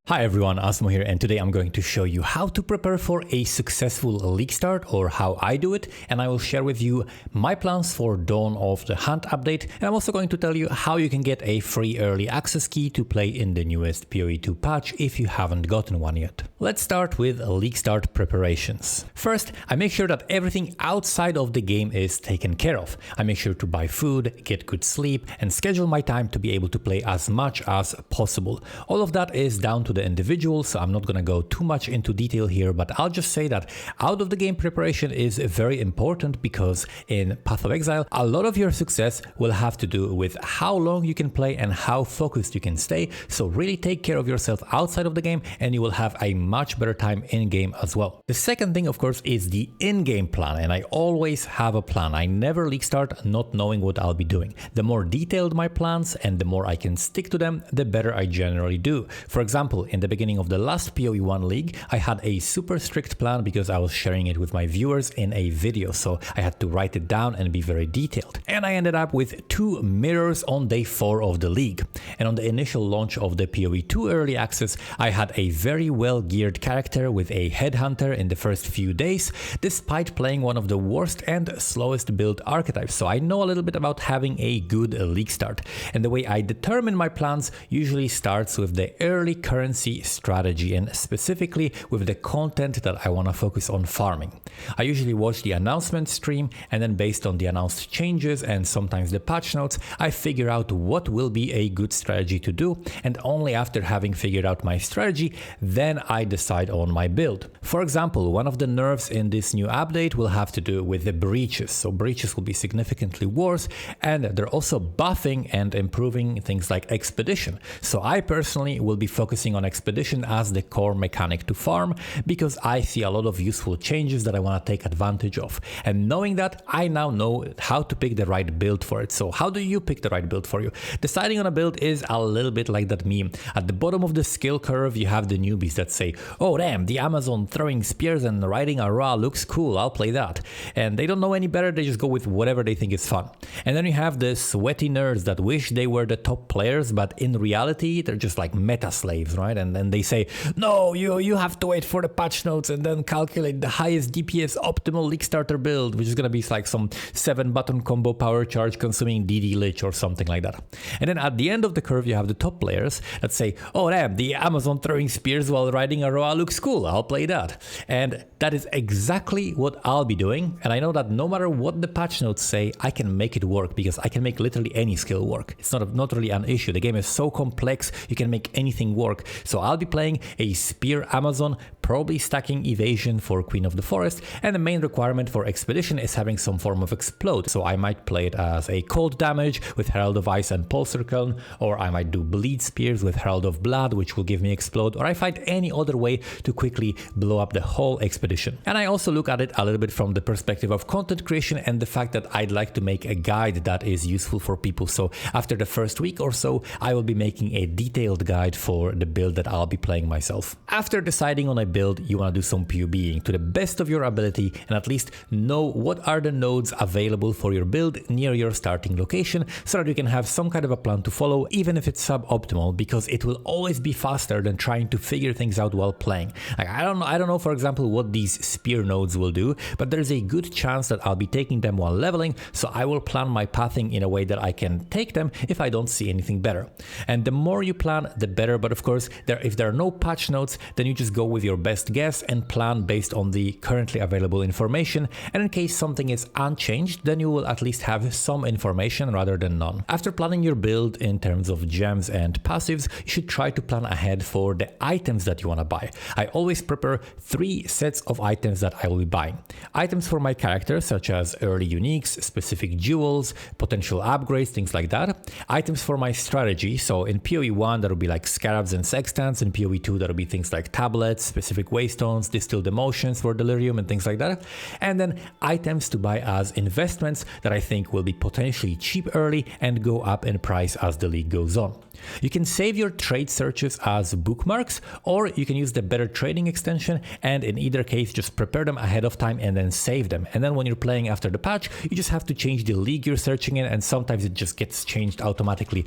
Hi everyone, Asmo here, and today I'm going to show you how to prepare for a successful league start, or how I do it, and I will share with you my plans for Dawn of the Hunt update, and I'm also going to tell you how you can get a free early access key to play in the newest POE2 patch if you haven't gotten one yet. Let's start with league start preparations. First, I make sure that everything outside of the game is taken care of. I make sure to buy food, get good sleep, and schedule my time to be able to play as much as possible. All of that is down to the individual, so I'm not going to go too much into detail here, but I'll just say that out of the game preparation is very important, because in Path of Exile a lot of your success will have to do with how long you can play and how focused you can stay. So really take care of yourself outside of the game and you will have a much better time in game as well. The second thing, of course, is the in-game plan, and I always have a plan. I never league start not knowing what I'll be doing. The more detailed my plans and the more I can stick to them, the better I generally do. For example, in the beginning of the last POE1 league, I had a super strict plan because I was sharing it with my viewers in a video, so I had to write it down and be very detailed. And I ended up with 2 mirrors on day 4 of the league. And on the initial launch of the POE2 early access, I had a very well geared character with a headhunter in the first few days, despite playing one of the worst and slowest build archetypes. So I know a little bit about having a good league start. And the way I determine my plans usually starts with the early currency strategy, and specifically with the content that I want to focus on farming. I usually watch the announcement stream, and then based on the announced changes and sometimes the patch notes, I figure out what will be a good strategy to do, and only after having figured out my strategy, then I decide on my build. For example, one of the nerfs in this new update will have to do with the breaches. So breaches will be significantly worse, and they're also buffing and improving things like expedition. So I personally will be focusing on expedition as the core mechanic to farm, because I see a lot of useful changes that I want to take advantage of. And knowing that, I now know how to pick the right build for it. So how do you pick the right build for you? Deciding on a build is a little bit like that meme. At the bottom of the skill curve, you have the newbies that say, oh damn, the Amazon throwing spears and riding a Ra looks cool, I'll play that. And they don't know any better, they just go with whatever they think is fun. And then you have the sweaty nerds that wish they were the top players, but in reality, they're just like meta slaves, right? And then they say, no, you have to wait for the patch notes and then calculate the highest DPS optimal league starter build, which is gonna be like some 7-button combo power charge consuming DD Lich or something like that. And then at the end of the curve, you have the top players that say, oh damn, the Amazon throwing spears while riding a Roa looks cool, I'll play that. And that is exactly what I'll be doing. And I know that no matter what the patch notes say, I can make it work, because I can make literally any skill work. It's not really an issue. The game is so complex, you can make anything work. So I'll be playing a spear Amazon, probably stacking evasion for Queen of the Forest, and the main requirement for expedition is having some form of explode. So I might play it as a cold damage with Herald of Ice and Pulsar Cone, or I might do bleed spears with Herald of Blood, which will give me explode, or I find any other way to quickly blow up the whole expedition. And I also look at it a little bit from the perspective of content creation and the fact that I'd like to make a guide that is useful for people. So after the first week or so, I will be making a detailed guide for the build that I'll be playing myself. After deciding on a build, you want to do some POBing to the best of your ability and at least know what are the nodes available for your build near your starting location, so that you can have some kind of a plan to follow, even if it's suboptimal, because it will always be faster than trying to figure things out while playing. Like I don't know, for example, what these spear nodes will do, but there's a good chance that I'll be taking them while leveling, so I will plan my pathing in a way that I can take them if I don't see anything better. And the more you plan, the better, but of course, if there are no patch notes, then you just go with your best guess and plan based on the currently available information, and in case something is unchanged, then you will at least have some information rather than none. After planning your build in terms of gems and passives, you should try to plan ahead for the items that you want to buy. I always prepare 3 sets of items that I will be buying. Items for my character, such as early uniques, specific jewels, potential upgrades, things like that. Items for my strategy, so in POE1 that will be like scarabs and sextants, in POE2 that will be things like tablets, specific waystones, distilled emotions for delirium and things like that. And then items to buy as investments that I think will be potentially cheap early and go up in price as the league goes on. You can save your trade searches as bookmarks, or you can use the Better Trading extension, and in either case just prepare them ahead of time and then save them. And then when you're playing after the patch, you just have to change the league you're searching in, and sometimes it just gets changed automatically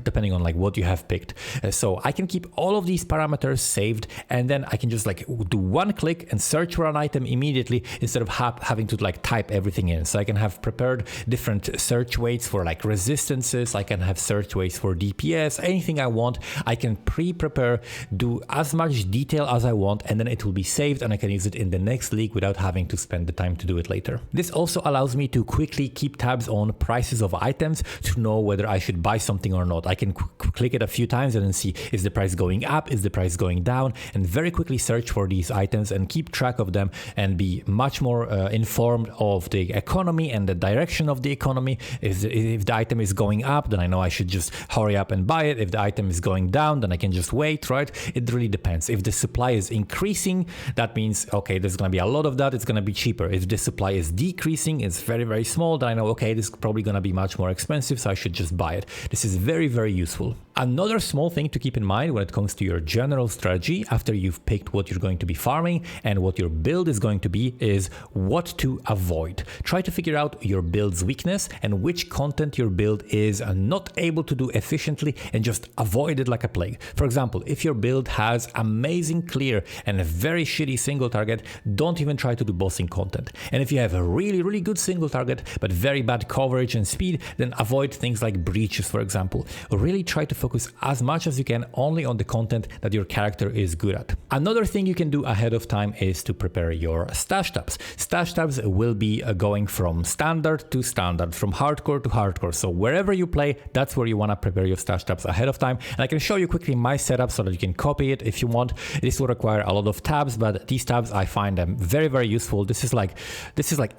depending on like what you have picked. So I can keep all of these parameters saved, and then I can just like do one click and search for an item immediately instead of having to like type everything in. So I can have prepared different search weights for like resistances, I can have search weights for DPS, anything I want. I can pre-prepare, do as much detail as I want, and then it will be saved and I can use it in the next league without having to spend the time to do it later. This also allows me to quickly keep tabs on prices of items to know whether I should buy something or not. I can click it a few times and then see, is the price going up, is the price going down, and very quickly search for these items and keep track of them and be much more informed of the economy and the direction of the economy. If the item is going up, then I know I should just hurry up and buy it. If the item is going down, then I can just wait, right? It really depends. If the supply is increasing, that means, okay, there's going to be a lot of that, it's going to be cheaper. If the supply is decreasing, it's very, very small, then I know, okay, this is probably going to be much more expensive, so I should just buy it. This is very, very useful. Another small thing to keep in mind when it comes to your general strategy after you've picked what you're going to be farming and what your build is going to be is what to avoid. Try to figure out your build's weakness and which content your build is not able to do efficiently, and just avoid it like a plague. For example, if your build has amazing clear and a very shitty single target, don't even try to do bossing content. And if you have a really, really good single target but very bad coverage and speed, then avoid things like breaches, for example. Really try to focus as much as you can only on the content that your character is good at. Another thing you can do ahead of time is to prepare your stash tabs. Stash tabs will be going from standard to standard, from hardcore to hardcore. So wherever you play, that's where you want to prepare your stash tabs ahead of time. And I can show you quickly my setup so that you can copy it if you want. This will require a lot of tabs, but these tabs, I find them very, very useful. This is like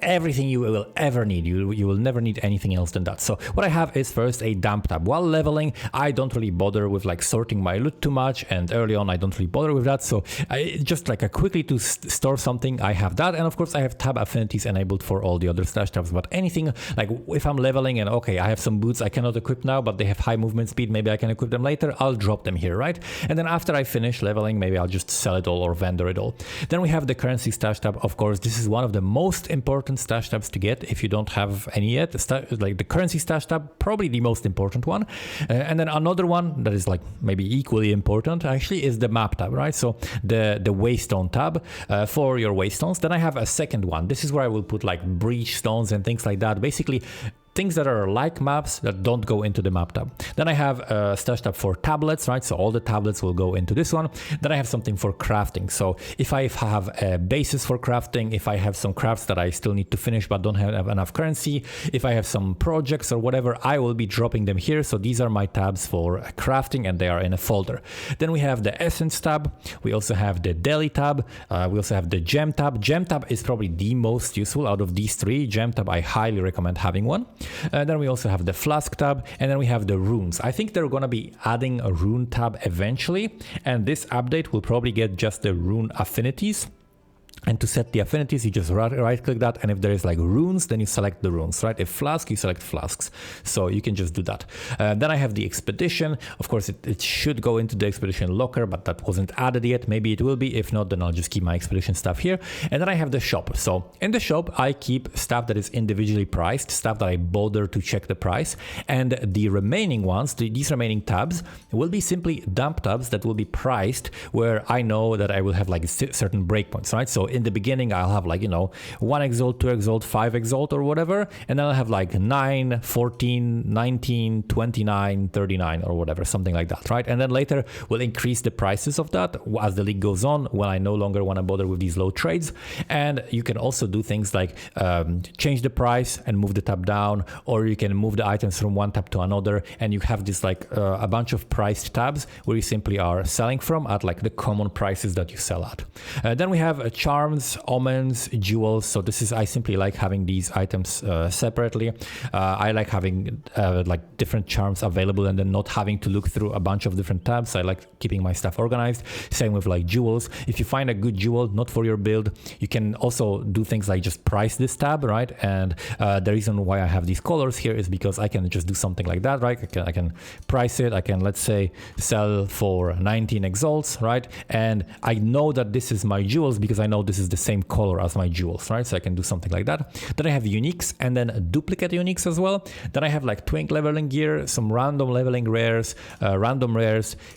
everything you will ever need. You will never need anything else than that. So what I have is first a dump tab. While leveling, I don't really bother with like sorting my loot too much, and early on I don't really bother with that. So I just like a quickly to store something, I have that. And of course I have tab affinities enabled for all the other stash tabs, but anything like if I'm leveling and okay, I have some boots I cannot equip now, but they have high movement speed, maybe I can equip them later, I'll drop them here, right? And then after I finish leveling, maybe I'll just sell it all or vendor it all. Then we have the currency stash tab. Of course, this is one of the most important stash tabs to get if you don't have any yet. Like the currency stash tab, probably the most important one. And then another one that is like maybe equally important actually is the map tab, right? So the waystone tab for your waystones. Then I have a second one. This is where I will put like breach stones and things like that. Basically things that are like maps that don't go into the map tab. Then I have a stash tab for tablets, right? So all the tablets will go into this one. Then I have something for crafting. So if I have a basis for crafting, if I have some crafts that I still need to finish but don't have enough currency, if I have some projects or whatever, I will be dropping them here. So these are my tabs for crafting and they are in a folder. Then we have the essence tab. We also have the daily tab. We also have the gem tab. Gem tab is probably the most useful out of these three. Gem tab, I highly recommend having one. Then we also have the flask tab, and then we have the runes. I think they're going to be adding a rune tab eventually, and this update will probably get just the rune affinities. And to set the affinities, you just right click that, and if there is like runes, then you select the runes, right? If flask, you select flasks. So you can just do that. Then I have the expedition. Of course, it should go into the expedition locker, but that wasn't added yet. Maybe it will be. If not, then I'll just keep my expedition stuff here. And then I have the shop. So in the shop, I keep stuff that is individually priced, stuff that I bother to check the price. And the remaining ones, these remaining tabs, will be simply dump tabs that will be priced where I know that I will have like certain breakpoints, right? So in the beginning, I'll have like, 1 exalt, 2 exalt, 5 exalt or whatever. And then I'll have like 9, 14, 19, 29, 39 or whatever, something like that, right? And then later we'll increase the prices of that as the league goes on when I no longer want to bother with these low trades. And you can also do things like change the price and move the tab down, or you can move the items from one tab to another. And you have this like a bunch of priced tabs where you simply are selling from at like the common prices that you sell at. Then we have a charm charms, omens, jewels. So this is, I simply like having these items separately. I like having like different charms available and then not having to look through a bunch of different tabs. I like keeping my stuff organized. Same with like jewels. If you find a good jewel, not for your build, you can also do things like just price this tab, right? And the reason why I have these colors here is because I can just do something like that, right? I can price it. I can, let's say, sell for 19 exalts, right? And I know that this is my jewels because I know this is the same color as my jewels, right? So I can do something like that. Then I have uniques and then duplicate uniques as well. Then I have like twink leveling gear, some random leveling rares,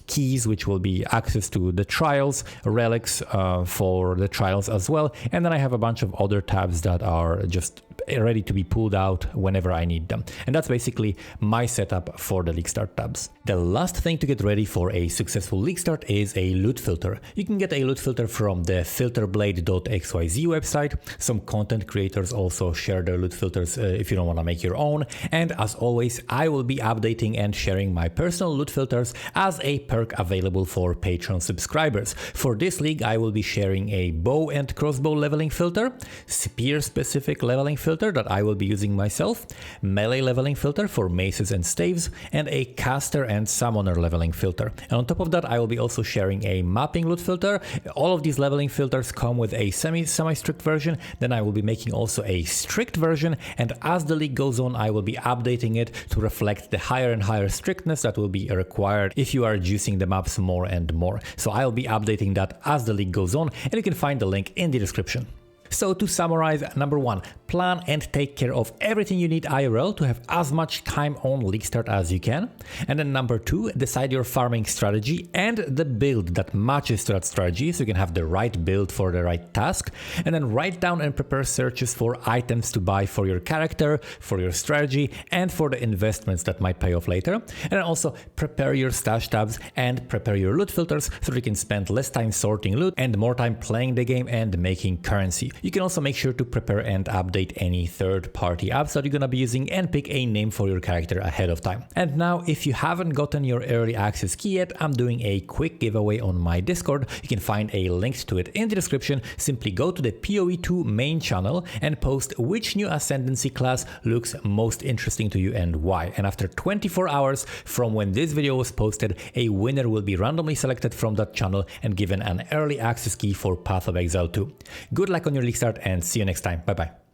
keys, which will be access to the trials, relics for the trials as well. And then I have a bunch of other tabs that are just ready to be pulled out whenever I need them. And that's basically my setup for the League Start tabs. The last thing to get ready for a successful League Start is a loot filter. You can get a loot filter from the filterblade.xyz website. Some content creators also share their loot filters if you don't want to make your own. And as always, I will be updating and sharing my personal loot filters as a perk available for Patreon subscribers. For this league, I will be sharing a bow and crossbow leveling filter, spear specific leveling filter that I will be using myself, melee leveling filter for maces and staves, and a caster and summoner leveling filter. And on top of that, I will be also sharing a mapping loot filter. All of these leveling filters come with a semi-strict version. Then I will be making also a strict version, and as the league goes on, I will be updating it to reflect the higher and higher strictness that will be required if you are juicing the maps more and more. So I'll be updating that as the league goes on, and you can find the link in the description. So to summarize, number 1, plan and take care of everything you need IRL to have as much time on League Start as you can. And then number 2, decide your farming strategy and the build that matches to that strategy so you can have the right build for the right task. And then write down and prepare searches for items to buy for your character, for your strategy, and for the investments that might pay off later. And then also prepare your stash tabs and prepare your loot filters so that you can spend less time sorting loot and more time playing the game and making currency. You can also make sure to prepare and update any third-party apps that you're gonna be using and pick a name for your character ahead of time. And now, if you haven't gotten your early access key yet, I'm doing a quick giveaway on my Discord. You can find a link to it in the description. Simply go to the POE2 main channel and post which new Ascendancy class looks most interesting to you and why. And after 24 hours from when this video was posted, a winner will be randomly selected from that channel and given an early access key for Path of Exile 2. Good luck on your League Start and see you next time. Bye bye.